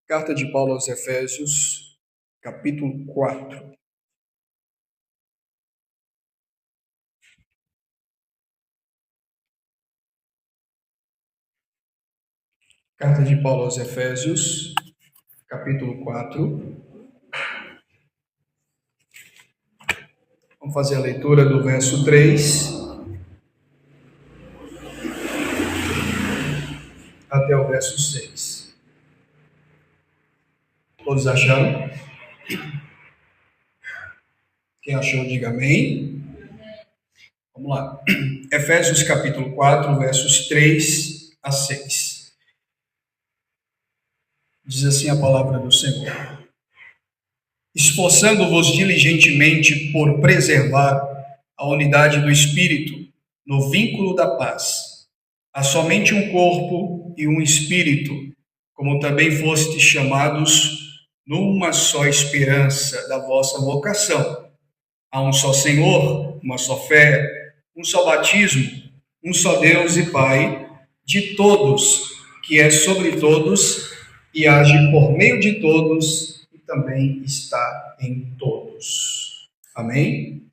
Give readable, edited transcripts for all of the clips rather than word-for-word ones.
Carta de Paulo aos Efésios, capítulo 4. Carta de Paulo aos Efésios, capítulo 4. Vamos fazer a leitura do verso 3 até o verso 6. Todos acharam? Quem achou, diga amém. Vamos lá. Efésios, capítulo 4, versos 3 a 6. Diz assim a palavra do Senhor: esforçando-vos diligentemente por preservar a unidade do Espírito no vínculo da paz. Há somente um corpo e um Espírito, como também fostes chamados numa só esperança da vossa vocação. Há um só Senhor, uma só fé, um só batismo, um só Deus e Pai de todos, que é sobre todos e age por meio de todos e também está em todos. Amém?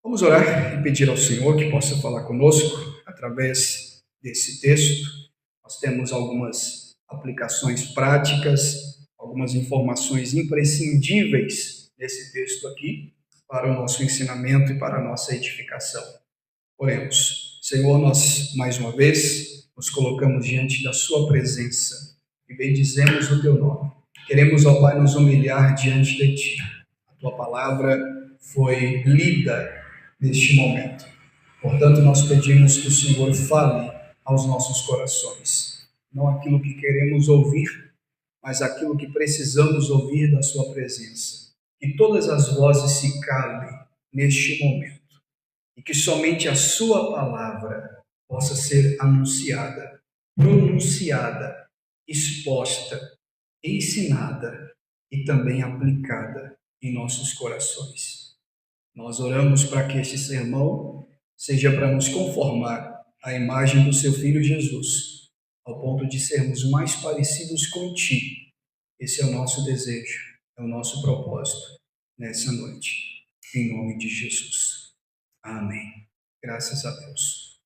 Vamos orar e pedir ao Senhor que possa falar conosco através desse texto. Nós temos algumas aplicações práticas, algumas informações imprescindíveis nesse texto aqui para o nosso ensinamento e para a nossa edificação. Oremos. Senhor, nós mais uma vez nos colocamos diante da sua presença e bendizemos o teu nome. Queremos, ó Pai, nos humilhar diante de ti. A tua palavra foi lida neste momento. Portanto, nós pedimos que o Senhor fale aos nossos corações. Não aquilo que queremos ouvir, mas aquilo que precisamos ouvir da sua presença. Que todas as vozes se calem neste momento e que somente a sua palavra possa ser anunciada, pronunciada, exposta, ensinada e também aplicada em nossos corações. Nós oramos para que este sermão seja para nos conformar à imagem do seu Filho Jesus, ao ponto de sermos mais parecidos contigo. Esse é o nosso desejo, é o nosso propósito nessa noite, em nome de Jesus. Amém. Graças a Deus.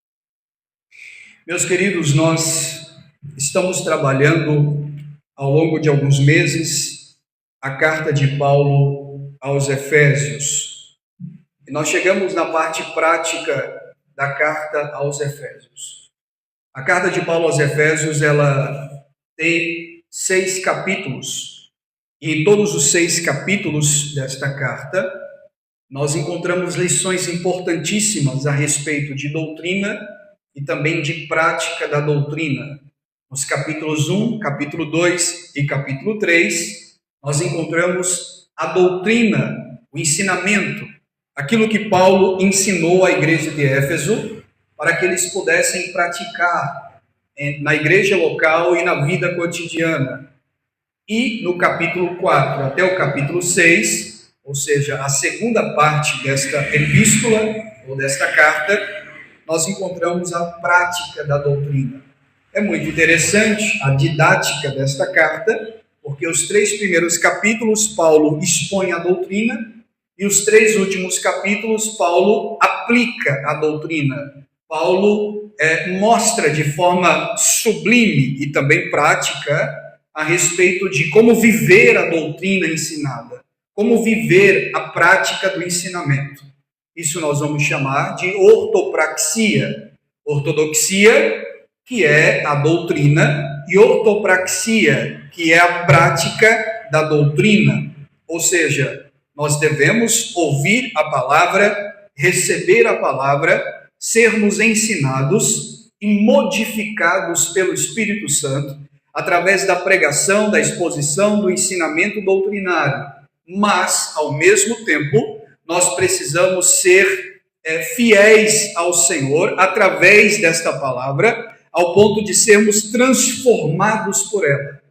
Meus queridos, nós estamos trabalhando ao longo de alguns meses a carta de Paulo aos Efésios. E nós chegamos na parte prática da carta aos Efésios. A carta de Paulo aos Efésios, ela tem 6 capítulos. E em todos os 6 capítulos desta carta, nós encontramos lições importantíssimas a respeito de doutrina e também de prática da doutrina. Nos capítulos 1, capítulo 2 e capítulo 3, nós encontramos a doutrina, o ensinamento, aquilo que Paulo ensinou à igreja de Éfeso para que eles pudessem praticar na igreja local e na vida cotidiana. E no capítulo 4 até o capítulo 6, ou seja, a segunda parte desta epístola ou desta carta, nós encontramos a prática da doutrina. É muito interessante a didática desta carta, porque os 3 primeiros capítulos Paulo expõe a doutrina e os 3 últimos capítulos Paulo aplica a doutrina. Paulo mostra de forma sublime e também prática a respeito de como viver a doutrina ensinada, como viver a prática do ensinamento. Isso nós vamos chamar de ortopraxia. Ortodoxia, que é a doutrina, e ortopraxia, que é a prática da doutrina. Ou seja, nós devemos ouvir a palavra, receber a palavra, sermos ensinados e modificados pelo Espírito Santo através da pregação, da exposição, do ensinamento doutrinário. Mas, ao mesmo tempo, nós precisamos ser fiéis ao Senhor através desta palavra, ao ponto de sermos transformados por ela,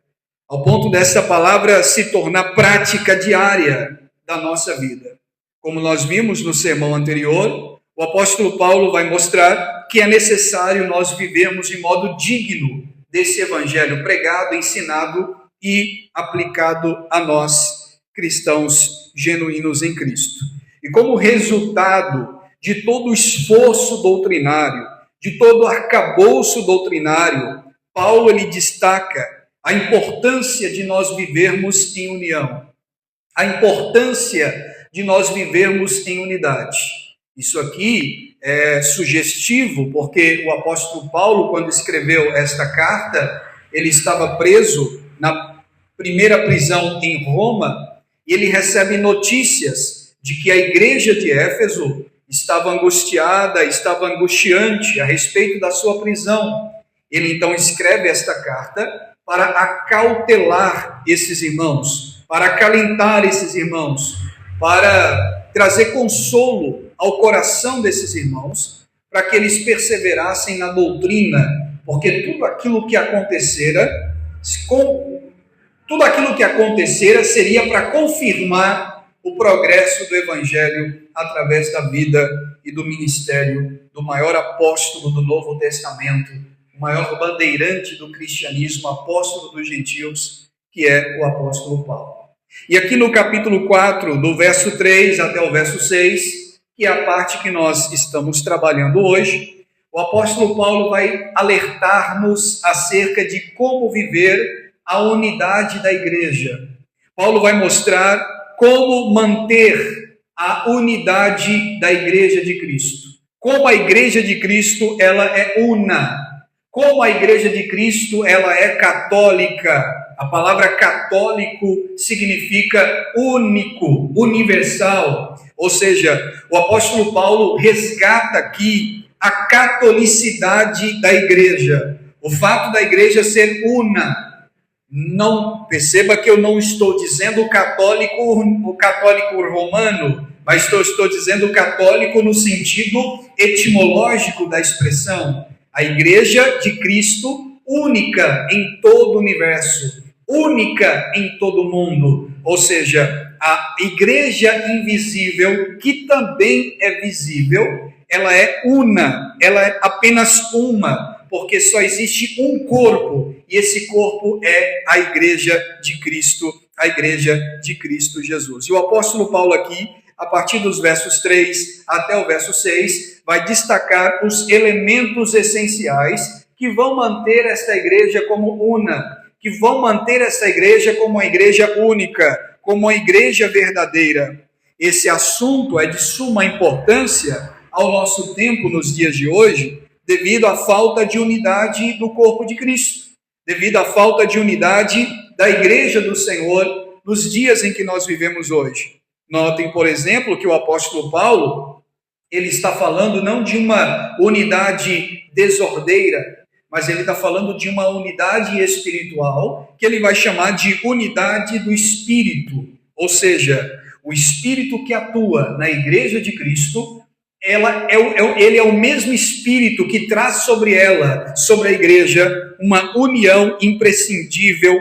ao ponto dessa palavra se tornar prática diária da nossa vida. Como nós vimos no sermão anterior, o apóstolo Paulo vai mostrar que é necessário nós vivermos de modo digno desse evangelho pregado, ensinado e aplicado a nós, cristãos genuínos em Cristo. E como resultado de todo o esforço doutrinário, de todo o arcabouço doutrinário, Paulo ele destaca a importância de nós vivermos em união, a importância de nós vivermos em unidade. Isso aqui é sugestivo, porque o apóstolo Paulo, quando escreveu esta carta, ele estava preso na primeira prisão em Roma, e ele recebe notícias de que a igreja de Éfeso estava angustiada, estava angustiante a respeito da sua prisão. Ele então escreve esta carta para acautelar esses irmãos, para acalentar esses irmãos, para trazer consolo ao coração desses irmãos, para que eles perseverassem na doutrina, porque tudo aquilo que acontecera seria para confirmar o progresso do Evangelho através da vida e do ministério do maior apóstolo do Novo Testamento, o maior bandeirante do cristianismo, apóstolo dos gentios, que é o apóstolo Paulo. E aqui no capítulo 4, do verso 3 até o verso 6, que é a parte que nós estamos trabalhando hoje, o apóstolo Paulo vai alertar-nos acerca de como viver a unidade da igreja. Paulo vai mostrar como manter a unidade da igreja de Cristo. Como a igreja de Cristo, ela é una. Como a igreja de Cristo, ela é católica. A palavra católico significa único, universal. Ou seja, o apóstolo Paulo resgata aqui a catolicidade da igreja. O fato da igreja ser una. Não perceba que eu não estou dizendo o católico romano, mas estou dizendo católico no sentido etimológico da expressão. A igreja de Cristo, única em todo o universo, única em todo o mundo. Ou seja, a igreja invisível, que também é visível, ela é una, ela é apenas uma, porque só existe um corpo, e esse corpo é a igreja de Cristo, a igreja de Cristo Jesus. E o apóstolo Paulo aqui, a partir dos versos 3 até o verso 6, vai destacar os elementos essenciais que vão manter esta igreja como una, que vão manter esta igreja como uma igreja única, como uma igreja verdadeira. Esse assunto é de suma importância ao nosso tempo nos dias de hoje, devido à falta de unidade do corpo de Cristo, devido à falta de unidade da igreja do Senhor nos dias em que nós vivemos hoje. Notem, por exemplo, que o apóstolo Paulo, ele está falando não de uma unidade desordeira, mas ele está falando de uma unidade espiritual, que ele vai chamar de unidade do Espírito, ou seja, o Espírito que atua na igreja de Cristo, ele é o mesmo Espírito que traz sobre ela, sobre a igreja, uma união imprescindível,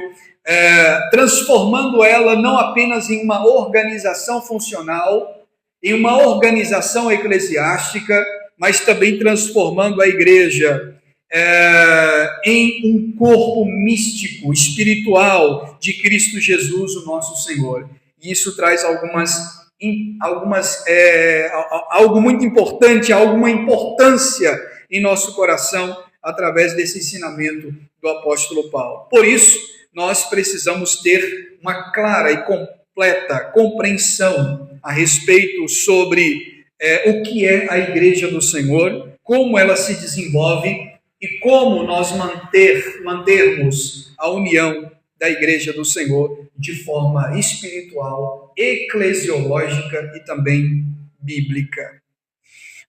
transformando ela não apenas em uma organização funcional, em uma organização eclesiástica, mas também transformando a igreja em um corpo místico, espiritual de Cristo Jesus, o nosso Senhor. E isso traz algo muito importante, alguma importância em nosso coração através desse ensinamento do apóstolo Paulo. Por isso, nós precisamos ter uma clara e completa compreensão a respeito sobre o que é a igreja do Senhor, como ela se desenvolve e como nós mantermos a união da igreja do Senhor de forma espiritual, eclesiológica e também bíblica.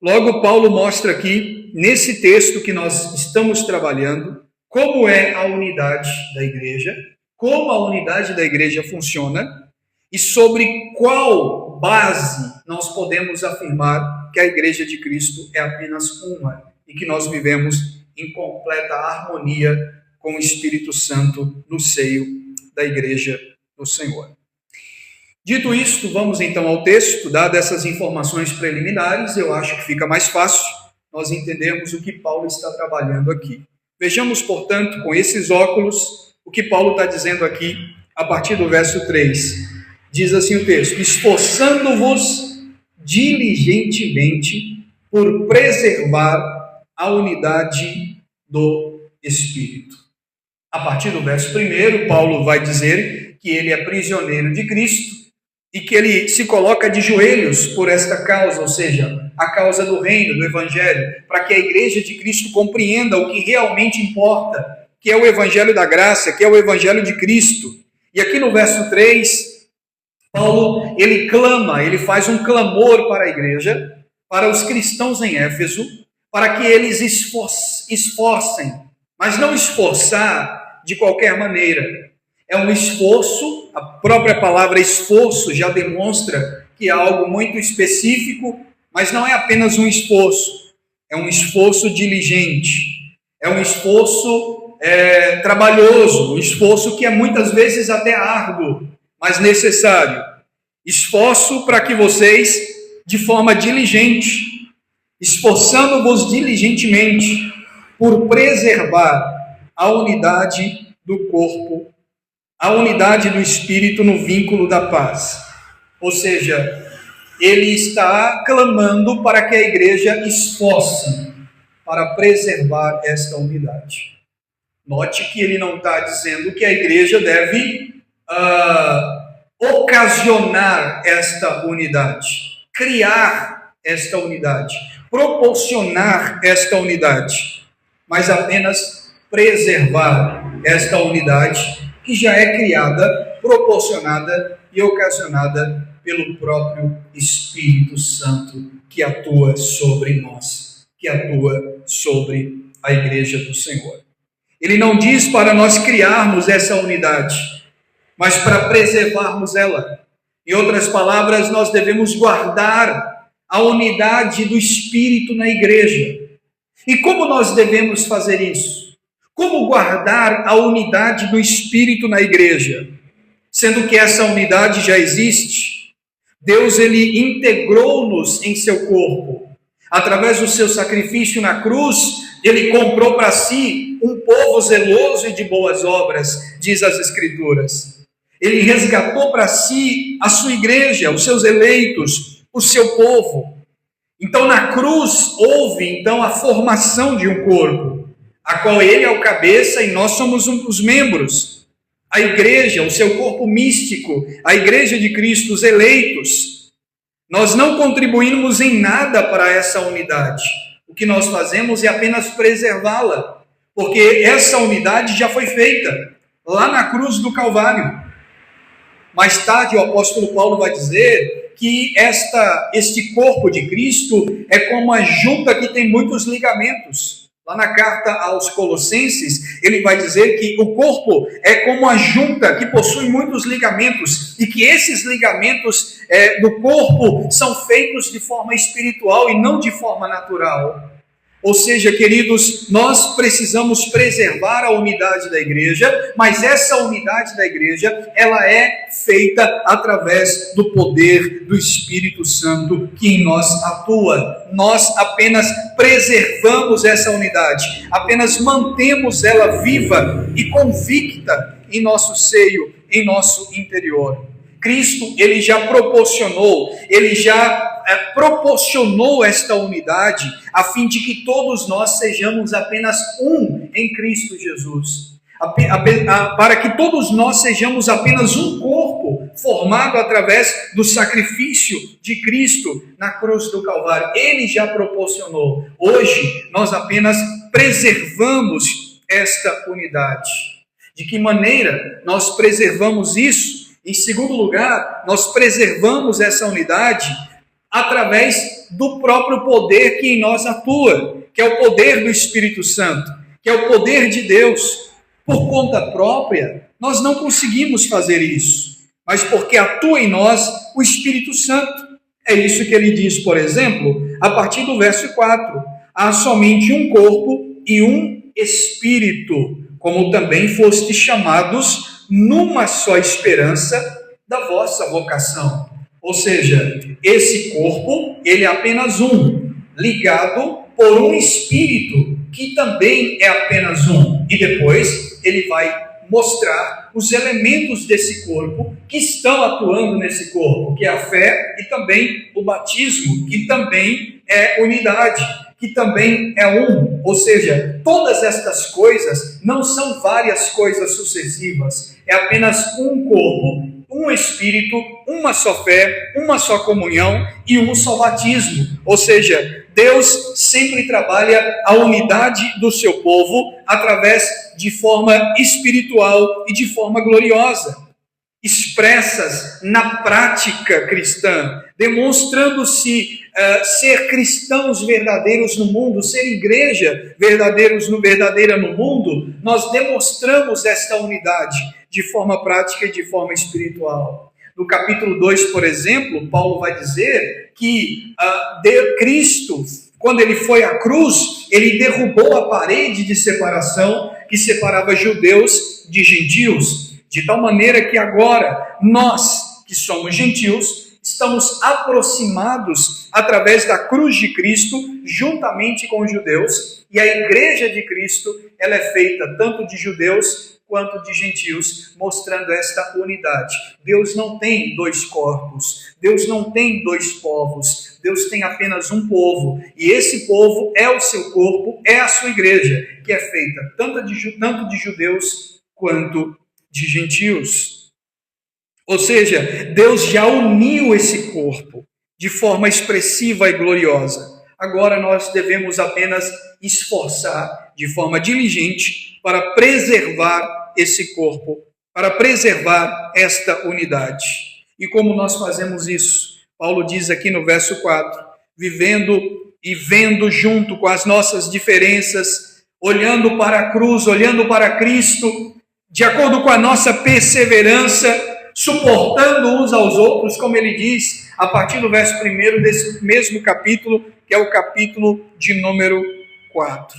Logo, Paulo mostra aqui, nesse texto que nós estamos trabalhando, como é a unidade da igreja, como a unidade da igreja funciona e sobre qual base nós podemos afirmar que a igreja de Cristo é apenas uma e que nós vivemos em completa harmonia com o Espírito Santo no seio da igreja do Senhor. Dito isto, vamos então ao texto. Dadas essas informações preliminares, eu acho que fica mais fácil nós entendermos o que Paulo está trabalhando aqui. Vejamos, portanto, com esses óculos, o que Paulo está dizendo aqui a partir do verso 3. Diz assim o texto: esforçando-vos diligentemente por preservar a unidade do Espírito. A partir do verso 1, Paulo vai dizer que ele é prisioneiro de Cristo e que ele se coloca de joelhos por esta causa, ou seja, a causa do reino, do Evangelho, para que a igreja de Cristo compreenda o que realmente importa, que é o Evangelho da graça, que é o Evangelho de Cristo. E aqui no verso 3, Paulo, ele clama, ele faz um clamor para a igreja, para os cristãos em Éfeso, para que eles esforcem, mas não esforçar de qualquer maneira. É um esforço, a própria palavra esforço já demonstra que é algo muito específico, mas não é apenas um esforço, é um esforço diligente, é um esforço trabalhoso, um esforço que é muitas vezes até árduo, mas necessário. Esforço para que vocês, de forma diligente, esforçando-vos diligentemente por preservar a unidade do corpo, a unidade do Espírito no vínculo da paz. Ou seja, ele está clamando para que a igreja esforce para preservar esta unidade. Note que ele não está dizendo que a igreja deve ocasionar esta unidade, criar esta unidade, proporcionar esta unidade, mas apenas preservar esta unidade que já é criada, proporcionada e ocasionada pelo próprio Espírito Santo que atua sobre nós, que atua sobre a igreja do Senhor. Ele não diz para nós criarmos essa unidade, mas para preservarmos ela. Em outras palavras, nós devemos guardar a unidade do Espírito na igreja. E como nós devemos fazer isso? Como guardar a unidade do Espírito na igreja? Sendo que essa unidade já existe. Deus, ele integrou-nos em seu corpo. Através do seu sacrifício na cruz, ele comprou para si um povo zeloso e de boas obras, diz as Escrituras. Ele resgatou para si a sua igreja, os seus eleitos, o seu povo. Então, na cruz, houve então a formação de um corpo, a qual ele é o cabeça e nós somos os membros. A igreja, o seu corpo místico, a igreja de Cristo, os eleitos. Nós não contribuímos em nada para essa unidade. O que nós fazemos é apenas preservá-la, porque essa unidade já foi feita lá na cruz do Calvário. Mais tarde o apóstolo Paulo vai dizer que este corpo de Cristo é como a junta que tem muitos ligamentos. Lá na carta aos Colossenses, ele vai dizer que o corpo é como a junta que possui muitos ligamentos e que esses ligamentos do corpo são feitos de forma espiritual e não de forma natural. Ou seja, queridos, nós precisamos preservar a unidade da igreja, mas essa unidade da igreja, ela é feita através do poder do Espírito Santo que em nós atua. Nós apenas preservamos essa unidade, apenas mantemos ela viva e convicta em nosso seio, em nosso interior. Cristo, ele já proporcionou esta unidade a fim de que todos nós sejamos apenas um em Cristo Jesus. Para que todos nós sejamos apenas um corpo formado através do sacrifício de Cristo na cruz do Calvário. Ele já proporcionou. Hoje nós apenas preservamos esta unidade. De que maneira nós preservamos isso? Em segundo lugar, nós preservamos essa unidade através do próprio poder que em nós atua, que é o poder do Espírito Santo, que é o poder de Deus. Por conta própria, nós não conseguimos fazer isso, mas porque atua em nós o Espírito Santo. É isso que ele diz, por exemplo, a partir do verso 4. Há somente um corpo e um Espírito, como também fostes chamados numa só esperança da vossa vocação. Ou seja, esse corpo, ele é apenas um, ligado por um Espírito, que também é apenas um. E depois ele vai mostrar os elementos desse corpo que estão atuando nesse corpo, que é a fé e também o batismo, que também é unidade, que também é um. Ou seja, todas estas coisas não são várias coisas sucessivas, é apenas um corpo, um Espírito, uma só fé, uma só comunhão e um só batismo. Ou seja, Deus sempre trabalha a unidade do seu povo através de forma espiritual e de forma gloriosa, expressas na prática cristã, demonstrando-se ser cristãos verdadeiros no mundo, ser igreja verdadeira no mundo. Nós demonstramos esta unidade de forma prática e de forma espiritual. No capítulo 2, por exemplo, Paulo vai dizer que Cristo, quando ele foi à cruz, ele derrubou a parede de separação que separava judeus de gentios, de tal maneira que agora nós, que somos gentios, estamos aproximados através da cruz de Cristo, juntamente com os judeus, e a igreja de Cristo, ela é feita tanto de judeus quanto de gentios, mostrando esta unidade. Deus não tem dois corpos, Deus não tem dois povos, Deus tem apenas um povo, e esse povo é o seu corpo, é a sua igreja, que é feita tanto de judeus quanto de gentios. Ou seja, Deus já uniu esse corpo de forma expressiva e gloriosa. Agora nós devemos apenas esforçar de forma diligente para preservar esse corpo, para preservar esta unidade. E como nós fazemos isso? Paulo diz aqui no verso 4, vivendo e vendo junto com as nossas diferenças, olhando para a cruz, olhando para Cristo, de acordo com a nossa perseverança, suportando uns aos outros, como ele diz, a partir do verso 1 desse mesmo capítulo, que é o capítulo de número 4.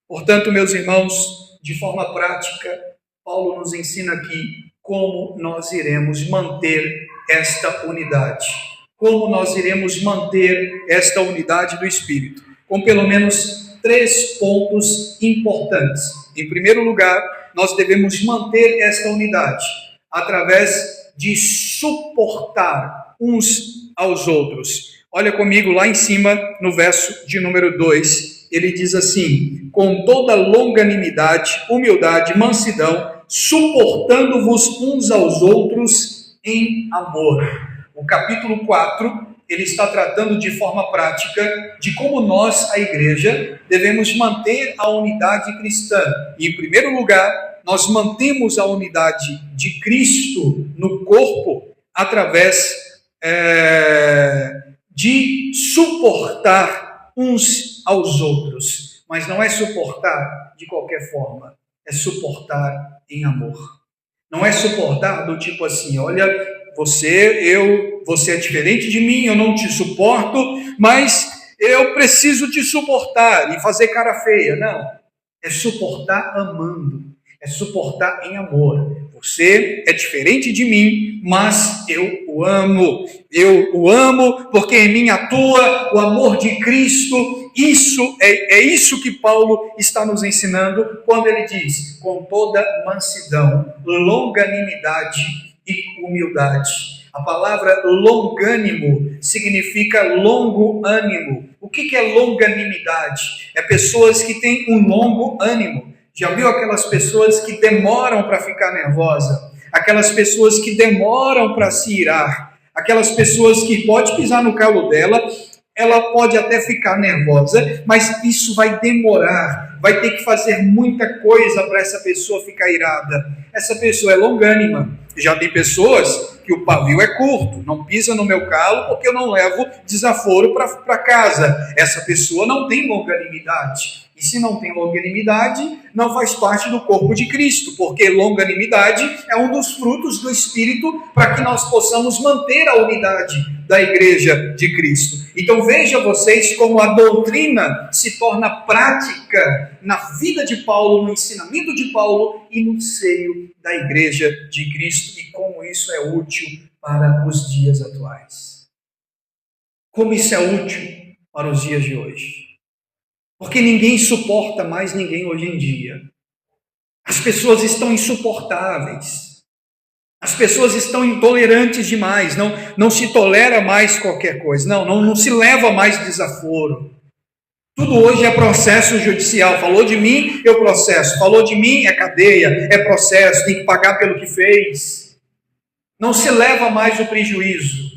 Portanto, meus irmãos, de forma prática, Paulo nos ensina aqui como nós iremos manter esta unidade. Como nós iremos manter esta unidade do Espírito. Com pelo menos 3 pontos importantes. Em primeiro lugar, nós devemos manter esta unidade através de suportar uns aos outros. Olha comigo lá em cima, no verso de número 2, ele diz assim: com toda longanimidade, humildade, mansidão, suportando-vos uns aos outros em amor. O capítulo 4, ele está tratando de forma prática de como nós, a igreja, devemos manter a unidade cristã. E, em primeiro lugar, nós mantemos a unidade de Cristo no corpo através de suportar uns aos outros. Mas não é suportar de qualquer forma, é suportar em amor. Não é suportar do tipo assim, olha, você é diferente de mim, eu não te suporto, mas eu preciso te suportar e fazer cara feia. Não, é suportar amando. É suportar em amor. Você é diferente de mim, mas eu o amo. Eu o amo porque em mim atua o amor de Cristo. Isso é isso que Paulo está nos ensinando quando ele diz, com toda mansidão, longanimidade e humildade. A palavra longânimo significa longo ânimo. O que é longanimidade? É pessoas que têm um longo ânimo. Já viu aquelas pessoas que demoram para ficar nervosa? Aquelas pessoas que demoram para se irar? Aquelas pessoas que pode pisar no calo dela, ela pode até ficar nervosa, mas isso vai demorar. Vai ter que fazer muita coisa para essa pessoa ficar irada. Essa pessoa é longânima. Já tem pessoas que o pavio é curto, não pisa no meu calo porque eu não levo desaforo para casa. Essa pessoa não tem longanimidade. E se não tem longanimidade, não faz parte do corpo de Cristo, porque longanimidade é um dos frutos do Espírito para que nós possamos manter a unidade da igreja de Cristo. Então veja vocês como a doutrina se torna prática na vida de Paulo, no ensinamento de Paulo e no seio da igreja de Cristo, e como isso é útil para os dias atuais. Como isso é útil para os dias de hoje. Porque ninguém suporta mais ninguém hoje em dia. As pessoas estão insuportáveis. As pessoas estão intolerantes demais. Não se tolera mais qualquer coisa. Não se leva mais desaforo. Tudo hoje é processo judicial. Falou de mim, eu processo. Falou de mim, é cadeia, é processo, tem que pagar pelo que fez. Não se leva mais o prejuízo.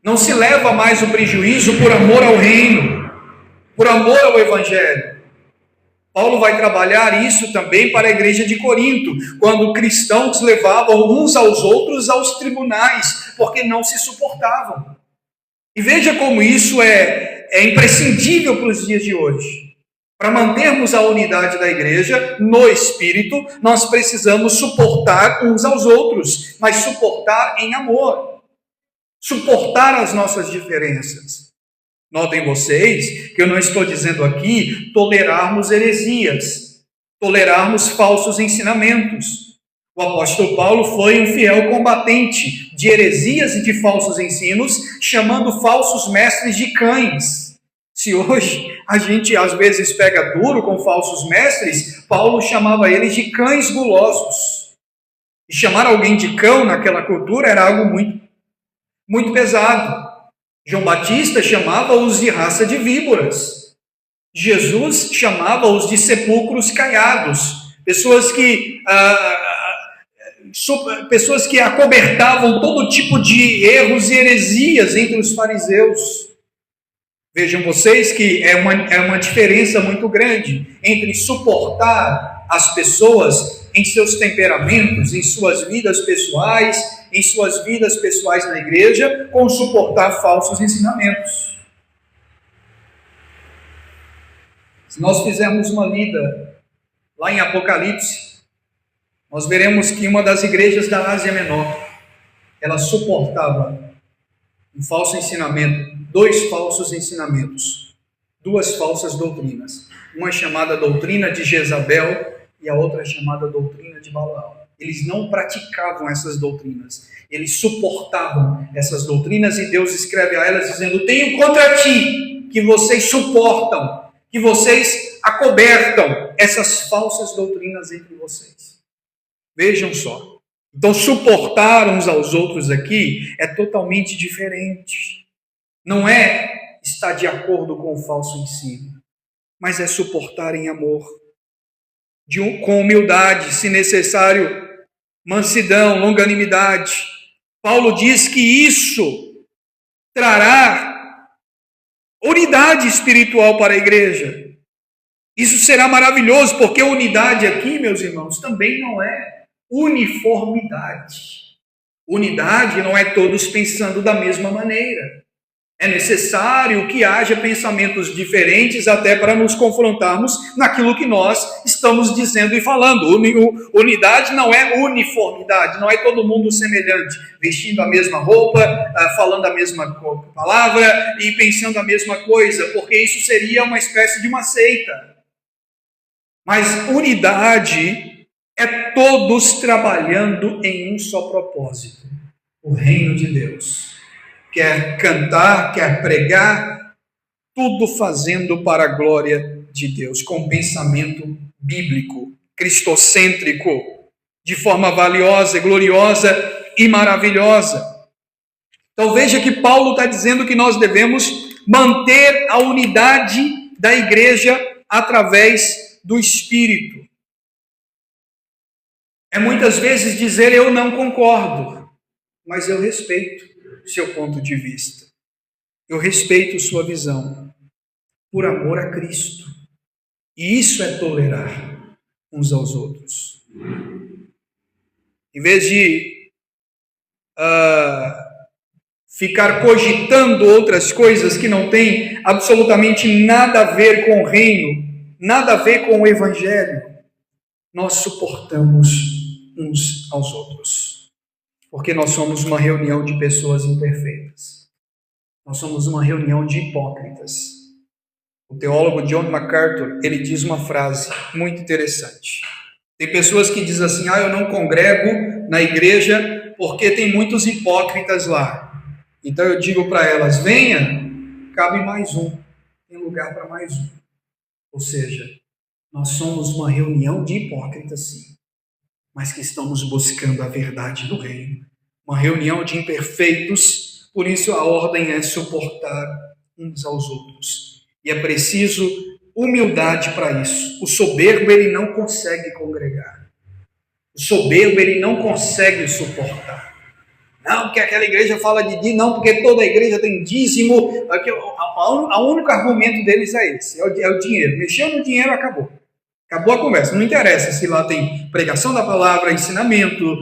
Não se leva mais o prejuízo por amor ao reino, por amor ao evangelho. Paulo vai trabalhar isso também para a igreja de Corinto, quando cristãos levavam uns aos outros aos tribunais, porque não se suportavam. E veja como isso é imprescindível para os dias de hoje. Para mantermos a unidade da igreja no espírito, nós precisamos suportar uns aos outros, mas suportar em amor. Suportar as nossas diferenças. Notem vocês que eu não estou dizendo aqui tolerarmos heresias, tolerarmos falsos ensinamentos. O apóstolo Paulo foi um fiel combatente de heresias e de falsos ensinos, chamando falsos mestres de cães. Se hoje a gente às vezes pega duro com falsos mestres, Paulo chamava eles de cães gulosos. E chamar alguém de cão naquela cultura era algo muito pesado. João Batista chamava-os de raça de víboras. Jesus chamava-os de sepulcros caiados. Pessoas que acobertavam todo tipo de erros e heresias entre os fariseus. Vejam vocês que é uma diferença muito grande entre suportar as pessoas em seus temperamentos, em suas vidas pessoais, na igreja, com suportar falsos ensinamentos. Se nós fizermos uma lida lá em Apocalipse, nós veremos que uma das igrejas da Ásia Menor, ela suportava um falso ensinamento, 2 falsos ensinamentos, 2 falsas doutrinas. Uma chamada doutrina de Jezabel e a outra chamada doutrina de Balaão. Eles não praticavam essas doutrinas, eles suportavam essas doutrinas e Deus escreve a elas dizendo: tenho contra ti que vocês suportam, que vocês acobertam essas falsas doutrinas entre vocês. Vejam só. Então, suportar uns aos outros aqui é totalmente diferente. Não é estar de acordo com o falso ensino, mas é suportar em amor, com humildade, se necessário, mansidão, longanimidade. Paulo diz que isso trará unidade espiritual para a igreja. Isso será maravilhoso, porque unidade aqui, meus irmãos, também não é uniformidade. Unidade não é todos pensando da mesma maneira. É necessário que haja pensamentos diferentes até para nos confrontarmos naquilo que nós estamos dizendo e falando. Unidade não é uniformidade, não é todo mundo semelhante, vestindo a mesma roupa, falando a mesma palavra e pensando a mesma coisa, porque isso seria uma espécie de uma seita. Mas unidade é todos trabalhando em um só propósito, o reino de Deus. Quer cantar, quer pregar, tudo fazendo para a glória de Deus, com pensamento bíblico, cristocêntrico, de forma valiosa, gloriosa e maravilhosa. Então veja que Paulo está dizendo que nós devemos manter a unidade da igreja através do Espírito. É muitas vezes dizer: eu não concordo, mas eu respeito seu ponto de vista. Eu respeito sua visão, por amor a Cristo. E isso é tolerar uns aos outros. Em vez de ficar cogitando outras coisas que não têm absolutamente nada a ver com o reino, nada a ver com o evangelho, nós suportamos uns aos outros. Porque nós somos uma reunião de pessoas imperfeitas. Nós somos uma reunião de hipócritas. O teólogo John MacArthur, ele diz uma frase muito interessante. Tem pessoas que dizem assim: eu não congrego na igreja porque tem muitos hipócritas lá. Então eu digo para elas: venha, cabe mais um, tem lugar para mais um. Ou seja, Nós somos uma reunião de hipócritas, sim, mas que estamos buscando a verdade do reino. Uma reunião de imperfeitos, por isso a ordem é suportar uns aos outros. E é preciso humildade para isso. O soberbo, ele não consegue congregar. O soberbo, ele não consegue suportar. Não, porque aquela igreja fala de dízimo, não, porque toda igreja tem dízimo. O único argumento deles é esse, é o dinheiro. Mexeu no dinheiro, acabou. Acabou a conversa. Não interessa se lá tem pregação da palavra, ensinamento,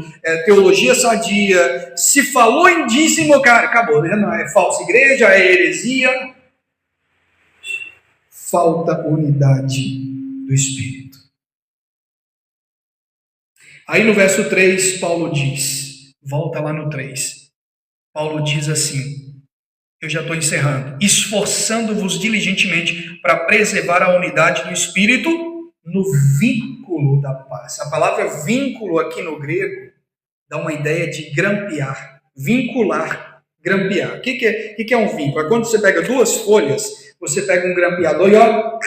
teologia sadia. Se falou em dízimo, cara, acabou. Não, é falsa igreja, é heresia. Falta unidade do Espírito. Aí no verso 3, Paulo diz, volta lá no 3. Paulo diz assim, eu já estou encerrando, esforçando-vos diligentemente para preservar a unidade do Espírito no vínculo da paz. A palavra vínculo aqui no grego dá uma ideia de grampear, vincular, grampear. O que é um vínculo? É quando você pega duas folhas, você pega um grampeador e ó,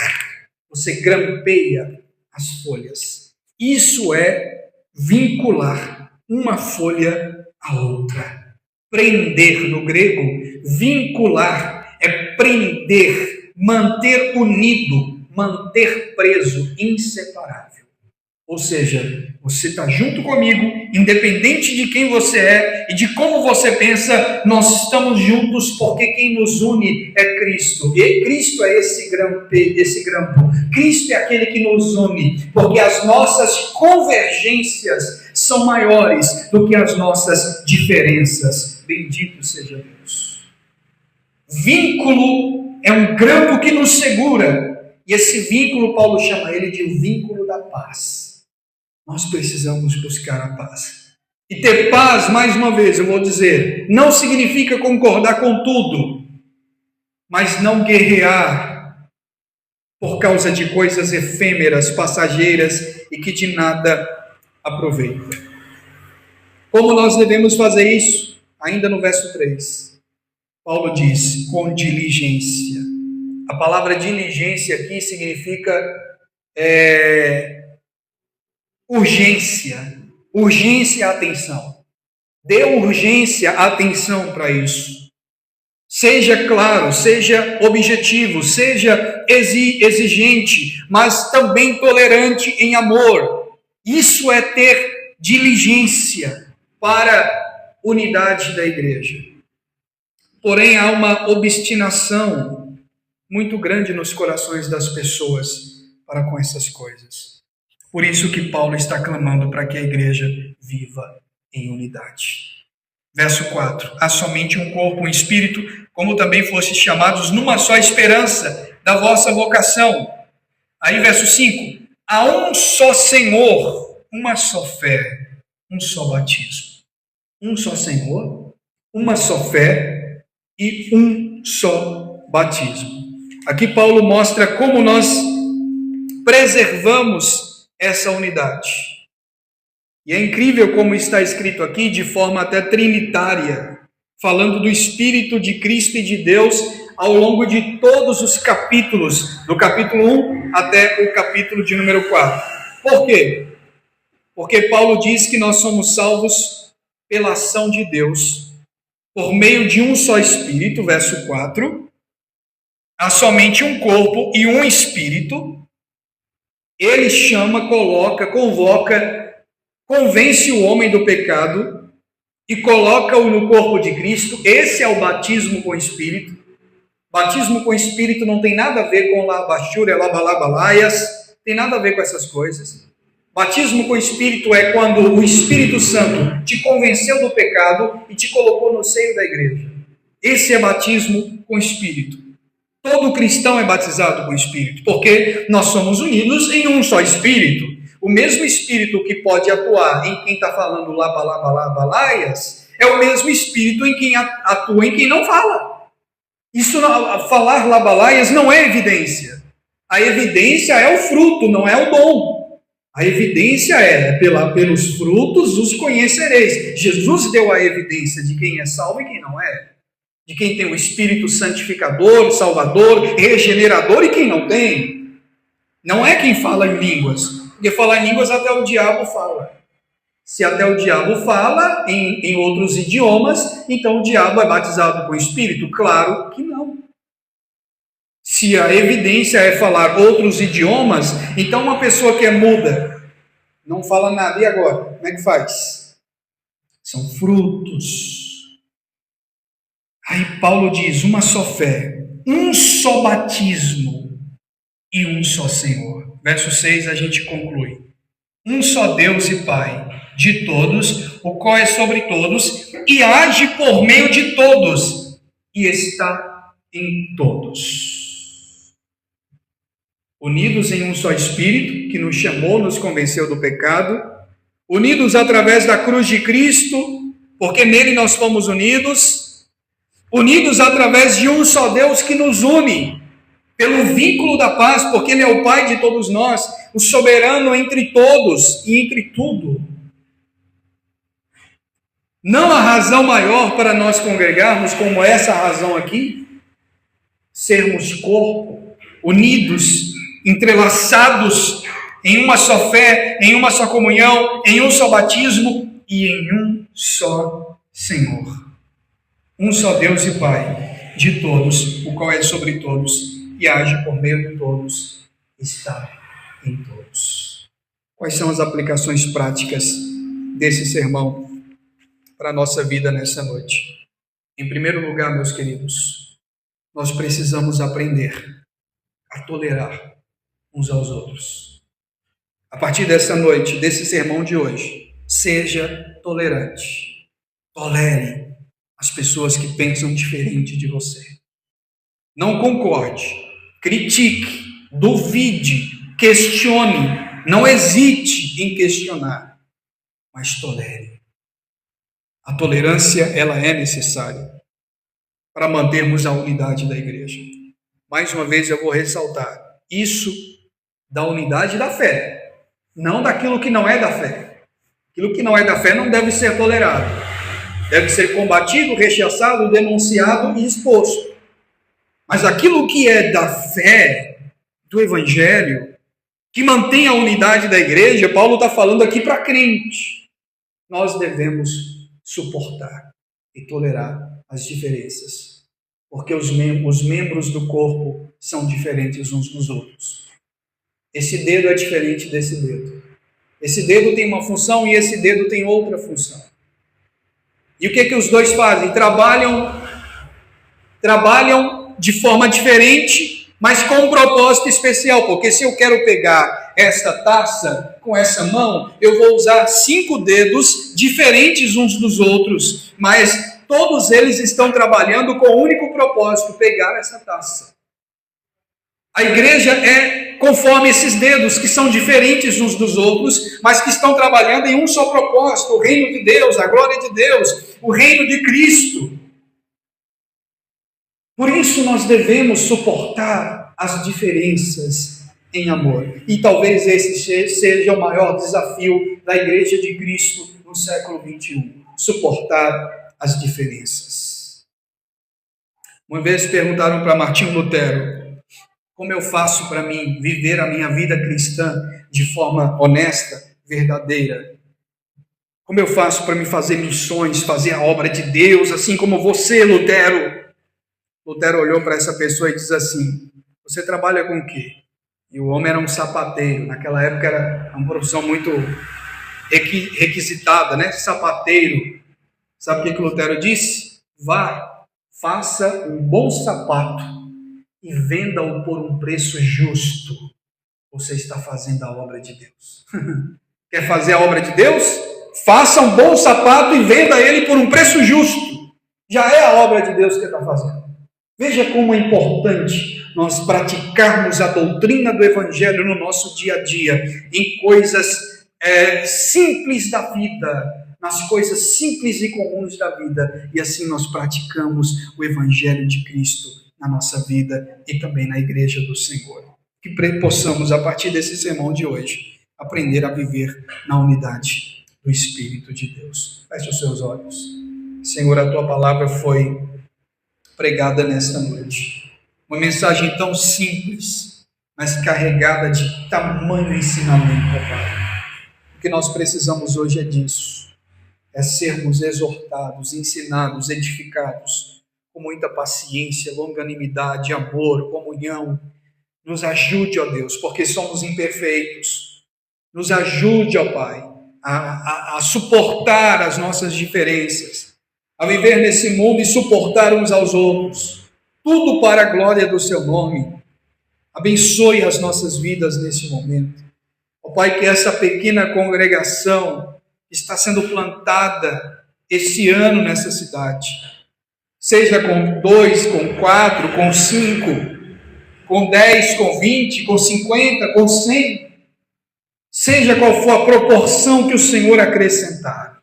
você grampeia as folhas. Isso é vincular uma folha à outra. Prender no grego, vincular é prender, manter unido, manter preso, inseparável. Ou seja, você está junto comigo, independente de quem você é e de como você pensa, nós estamos juntos porque quem nos une é Cristo. E Cristo é esse grampo. Cristo é aquele que nos une, porque as nossas convergências são maiores do que as nossas diferenças. Bendito seja Deus. Vínculo é um grampo que nos segura. E esse vínculo, Paulo chama ele de o vínculo da paz. Nós precisamos buscar a paz. E ter paz, mais uma vez, eu vou dizer, não significa concordar com tudo, mas não guerrear por causa de coisas efêmeras, passageiras e que de nada aproveitam. Como nós devemos fazer isso? Ainda no verso 3, Paulo diz, com diligência. A palavra diligência aqui significa urgência, atenção. Dê urgência, atenção para isso. Seja claro, seja objetivo, seja exigente, mas também tolerante em amor. Isso é ter diligência para a unidade da igreja. Porém, há uma obstinação muito grande nos corações das pessoas para com essas coisas. Por isso que Paulo está clamando para que a igreja viva em unidade. Verso 4. Há somente um corpo, um espírito, como também fostes chamados numa só esperança da vossa vocação. Aí verso 5. Há um só Senhor, uma só fé, um só batismo. Um só Senhor, uma só fé e um só batismo. Aqui Paulo mostra como nós preservamos essa unidade. E é incrível como está escrito aqui, de forma até trinitária, falando do Espírito de Cristo e de Deus ao longo de todos os capítulos, do capítulo 1 até o capítulo de número 4. Por quê? Porque Paulo diz que nós somos salvos pela ação de Deus, por meio de um só Espírito, verso 4, há somente um corpo e um Espírito. Ele chama, coloca, convoca, convence o homem do pecado e coloca-o no corpo de Cristo. Esse é o batismo com o Espírito. Batismo com o Espírito não tem nada a ver com labachúria, labalaias, tem nada a ver com essas coisas. Batismo com o Espírito é quando o Espírito Santo te convenceu do pecado e te colocou no seio da igreja. Esse é batismo com o Espírito. Todo cristão é batizado com o Espírito, porque nós somos unidos em um só Espírito. O mesmo Espírito que pode atuar em quem está falando labalaias é o mesmo Espírito em quem atua em quem não fala. Isso, falar labalaias não é evidência. A evidência é o fruto, não é o dom. A evidência é, pelos frutos os conhecereis. Jesus deu a evidência de quem é salvo e quem não é. De quem tem o Espírito santificador, salvador, regenerador e quem não tem. Não é quem fala em línguas, porque falar em línguas até o diabo fala. Se até o diabo fala em outros idiomas, então o diabo é batizado com o Espírito? Claro que não. Se a evidência é falar outros idiomas, então uma pessoa que é muda, não fala nada, e agora? Como é que faz? São frutos. Aí Paulo diz, uma só fé, um só batismo e um só Senhor. Verso 6 a gente conclui. Um só Deus e Pai de todos, o qual é sobre todos, e age por meio de todos, e está em todos. Unidos em um só Espírito, que nos chamou, nos convenceu do pecado, unidos através da cruz de Cristo, porque nele nós fomos unidos, unidos através de um só Deus que nos une, pelo vínculo da paz, porque ele é o Pai de todos nós, o soberano entre todos e entre tudo. Não há razão maior para nós congregarmos como essa razão aqui, sermos corpo, unidos, entrelaçados em uma só fé, em uma só comunhão, em um só batismo e em um só Senhor. Um só Deus e Pai de todos, o qual é sobre todos e age por meio de todos, está em todos. Quais são as aplicações práticas desse sermão para a nossa vida nessa noite? Em primeiro lugar, meus queridos, nós precisamos aprender a tolerar uns aos outros. A partir dessa noite, desse sermão de hoje, seja tolerante. Tolere as pessoas que pensam diferente de você. Não concorde, critique, duvide, questione, não hesite em questionar, mas tolere. A tolerância, ela é necessária para mantermos a unidade da igreja. Mais uma vez eu vou ressaltar, isso da unidade da fé, não daquilo que não é da fé. Aquilo que não é da fé não deve ser tolerado. Deve ser combatido, rechaçado, denunciado e exposto. Mas aquilo que é da fé, do evangelho, que mantém a unidade da igreja, Paulo está falando aqui para crente. Nós devemos suportar e tolerar as diferenças, porque os membros do corpo são diferentes uns dos outros. Esse dedo é diferente desse dedo. Esse dedo tem uma função e esse dedo tem outra função. E o que os dois fazem? Trabalham de forma diferente, mas com um propósito especial, porque se eu quero pegar esta taça com essa mão, eu vou usar 5 dedos diferentes uns dos outros, mas todos eles estão trabalhando com o único propósito, pegar essa taça. A igreja é conforme esses dedos, que são diferentes uns dos outros, mas que estão trabalhando em um só propósito, o reino de Deus, a glória de Deus, o reino de Cristo. Por isso nós devemos suportar as diferenças em amor. E talvez esse seja o maior desafio da Igreja de Cristo no século XXI. Suportar as diferenças. Uma vez perguntaram para Martinho Lutero, como eu faço para mim viver a minha vida cristã de forma honesta, verdadeira? Como eu faço para me fazer missões, fazer a obra de Deus, assim como você, Lutero? Lutero olhou para essa pessoa e disse assim, você trabalha com o quê? E o homem era um sapateiro. Naquela época era uma profissão muito requisitada, né? Sapateiro. Sabe o que Lutero disse? Vá, faça um bom sapato e venda-o por um preço justo. Você está fazendo a obra de Deus. Quer fazer a obra de Deus? Faça um bom sapato e venda ele por um preço justo. Já é a obra de Deus que está fazendo. Veja como é importante nós praticarmos a doutrina do Evangelho no nosso dia a dia, em coisas simples da vida, nas coisas simples e comuns da vida, e assim nós praticamos o Evangelho de Cristo na nossa vida e também na igreja do Senhor. Que possamos, a partir desse sermão de hoje, aprender a viver na unidade do Espírito de Deus. Feche os seus olhos. Senhor, a Tua palavra foi pregada nesta noite. Uma mensagem tão simples, mas carregada de tamanho ensinamento, Pai. O que nós precisamos hoje é disso, é sermos exortados, ensinados, edificados, com muita paciência, longanimidade, amor, comunhão. Nos ajude, ó Deus, porque somos imperfeitos. Nos ajude, ó Pai, a suportar as nossas diferenças, a viver nesse mundo e suportar uns aos outros. Tudo para a glória do seu nome. Abençoe as nossas vidas nesse momento. Ó Pai, que essa pequena congregação que está sendo plantada esse ano nessa cidade, seja com 2, com 4, com 5, com 10, com 20, com 50, com 100, seja qual for a proporção que o Senhor acrescentar,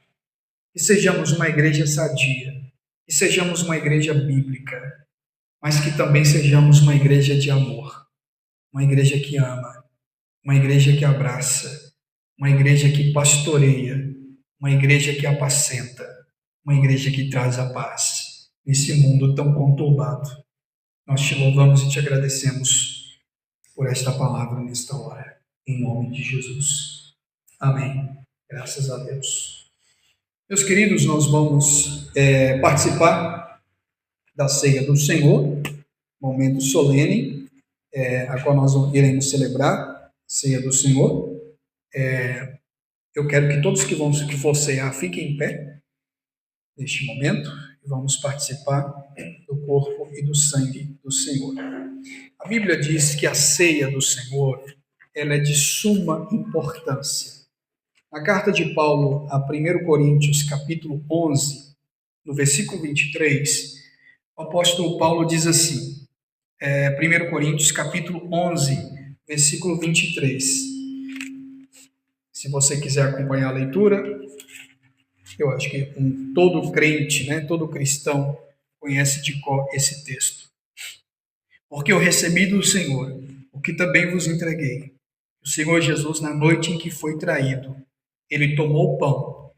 que sejamos uma igreja sadia, que sejamos uma igreja bíblica, mas que também sejamos uma igreja de amor, uma igreja que ama, uma igreja que abraça, uma igreja que pastoreia, uma igreja que apacenta, uma igreja que traz a paz nesse mundo tão conturbado. Nós te louvamos e te agradecemos por esta palavra nesta hora, em nome de Jesus. Amém. Graças a Deus. Meus queridos, nós vamos participar da ceia do Senhor, momento solene, a qual nós iremos celebrar, a ceia do Senhor. Eu quero que todos que for cear fiquem em pé neste momento e vamos participar do corpo e do sangue do Senhor. A Bíblia diz que a ceia do Senhor, ela é de suma importância. Na carta de Paulo a 1 Coríntios, capítulo 11, no versículo 23, o apóstolo Paulo diz assim, 1 Coríntios, capítulo 11, versículo 23. Se você quiser acompanhar a leitura, eu acho que todo crente, todo cristão conhece de cor esse texto. Porque eu recebi do Senhor o que também vos entreguei. O Senhor Jesus, na noite em que foi traído, ele tomou o pão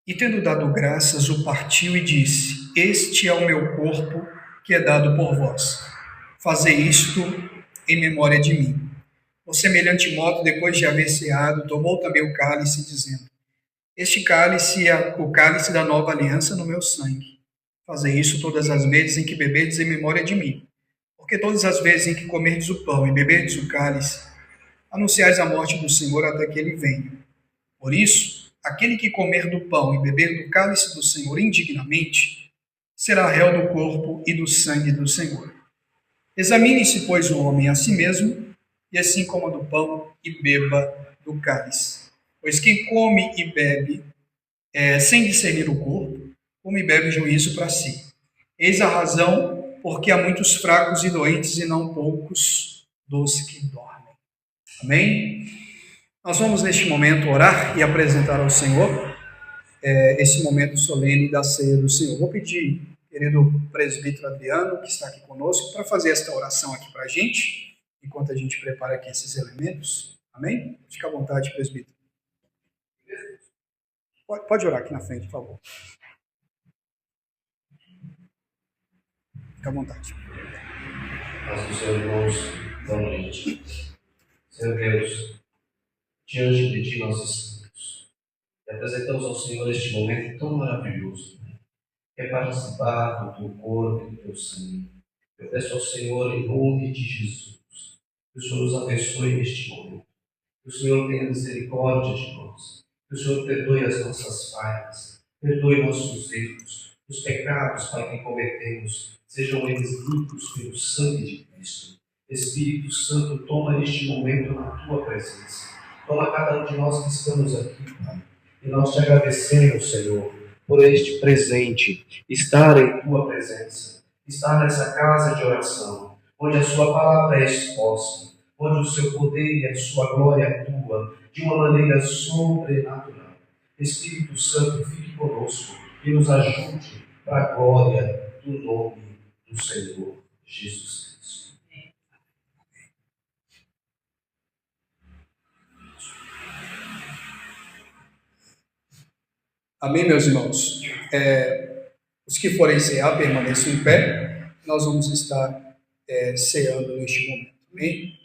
e, tendo dado graças, o partiu e disse: Este é o meu corpo que é dado por vós. Fazei isto em memória de mim. Por semelhante modo, depois de haver ceado, tomou também o cálice, dizendo: Este cálice é o cálice da nova aliança no meu sangue. Fazei isso todas as vezes em que beberdes em memória de mim. Porque todas as vezes em que comerdes o pão e beberdes o cálice, anunciais a morte do Senhor até que ele venha. Por isso, aquele que comer do pão e beber do cálice do Senhor indignamente, será réu do corpo e do sangue do Senhor. Examine-se, pois, o homem a si mesmo, e assim coma do pão e beba do cálice. Pois quem come e bebe sem discernir o corpo, come e bebe juízo para si. Eis a razão porque há muitos fracos e doentes e não poucos dos que dormem. Amém? Nós vamos neste momento orar e apresentar ao Senhor esse momento solene da ceia do Senhor. Vou pedir, querido presbítero Adriano, que está aqui conosco, para fazer esta oração aqui para a gente, enquanto a gente prepara aqui esses elementos. Amém? Fique à vontade, presbítero. Pode orar aqui na frente, por favor. Fique à vontade. Mas, Senhor, irmãos, boa noite. Senhor Deus, diante de Ti nós estamos e apresentamos ao Senhor este momento tão maravilhoso, que é participar do Teu corpo e do Teu sangue. Eu peço ao Senhor, em nome de Jesus, que o Senhor nos abençoe neste momento, que o Senhor tenha misericórdia de nós, que o Senhor perdoe as nossas falhas, perdoe nossos erros, os pecados, Pai, que cometemos, sejam eles limpos pelo sangue de Cristo. Espírito Santo, toma neste momento na Tua presença. Toma cada um de nós que estamos aqui, Pai. E nós te agradecemos, Senhor, por este presente, estar em Tua presença, estar nessa casa de oração, onde a Sua palavra é exposta, onde o Seu poder e a Sua glória atuam de uma maneira sobrenatural. Espírito Santo, fique conosco e nos ajude para a glória do nome do Senhor Jesus Cristo. Amém, meus irmãos? Os que forem cear, permaneçam em pé. Nós vamos estar ceando neste momento. Amém?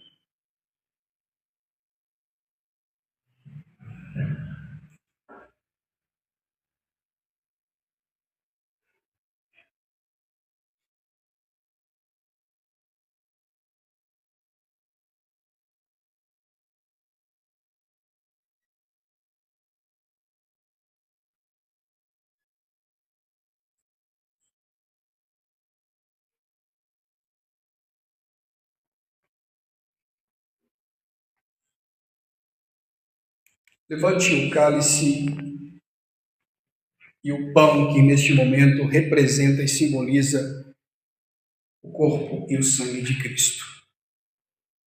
Levante o cálice e o pão que neste momento representa e simboliza o corpo e o sangue de Cristo.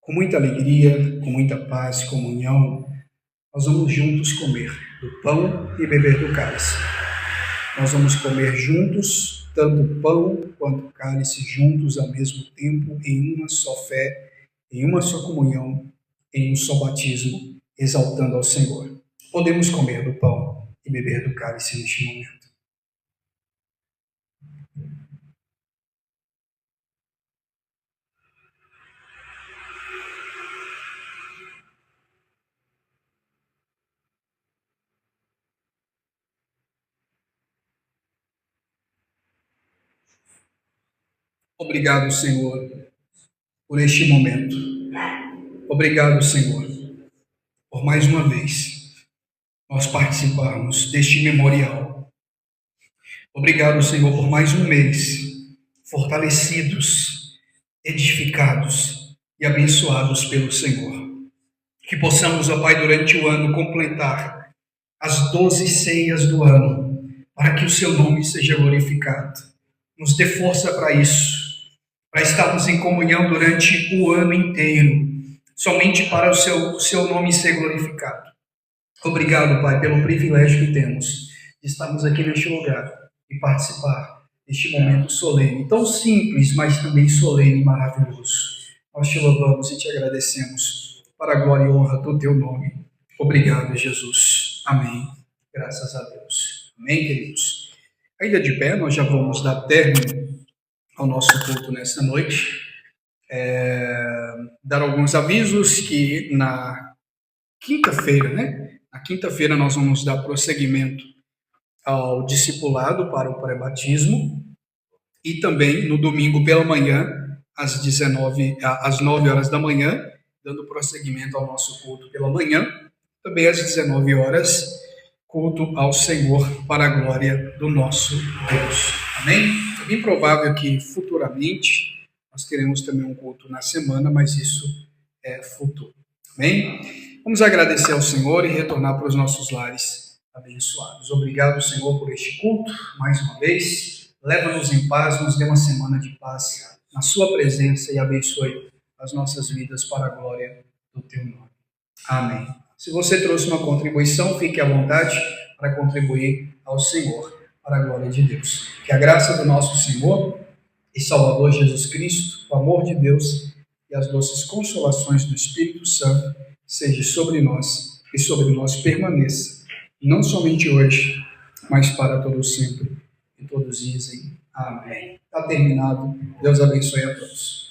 Com muita alegria, com muita paz, comunhão, nós vamos juntos comer do pão e beber do cálice. Nós vamos comer juntos, tanto o pão quanto o cálice, juntos ao mesmo tempo, em uma só fé, em uma só comunhão, em um só batismo, exaltando ao Senhor. Podemos comer do pão e beber do cálice neste momento. Obrigado, Senhor, por este momento. Obrigado, Senhor, por mais uma vez nós participarmos deste memorial. Obrigado, Senhor, por mais um mês fortalecidos, edificados e abençoados pelo Senhor. Que possamos, ó Pai, durante o ano completar as 12 ceias do ano, para que o seu nome seja glorificado. Nos dê força para isso, para estarmos em comunhão durante o ano inteiro, somente para o seu nome ser glorificado. Obrigado, Pai, pelo privilégio que temos de estarmos aqui neste lugar e participar deste momento solene, tão simples, mas também solene e maravilhoso. Nós te louvamos e te agradecemos para a glória e honra do teu nome. Obrigado, Jesus. Amém. Graças a Deus. Amém, queridos. Ainda de pé, nós já vamos dar término ao nosso culto nessa noite. Dar alguns avisos que na quinta-feira, Na quinta-feira nós vamos dar prosseguimento ao discipulado para o pré-batismo e também no domingo pela manhã, às 9 horas da manhã, dando prosseguimento ao nosso culto pela manhã, também às 19 horas, culto ao Senhor para a glória do nosso Deus. Amém? É bem provável que futuramente nós teremos também um culto na semana, mas isso é futuro. Amém? Vamos agradecer ao Senhor e retornar para os nossos lares abençoados. Obrigado, Senhor, por este culto, mais uma vez. Leva-nos em paz, nos dê uma semana de paz na sua presença e abençoe as nossas vidas para a glória do teu nome. Amém. Se você trouxe uma contribuição, fique à vontade para contribuir ao Senhor, para a glória de Deus. Que a graça do nosso Senhor e Salvador Jesus Cristo, o amor de Deus e as doces consolações do Espírito Santo seja sobre nós e sobre nós permaneça, não somente hoje, mas para todo sempre. E todos dizem amém. Está terminado. Deus abençoe a todos.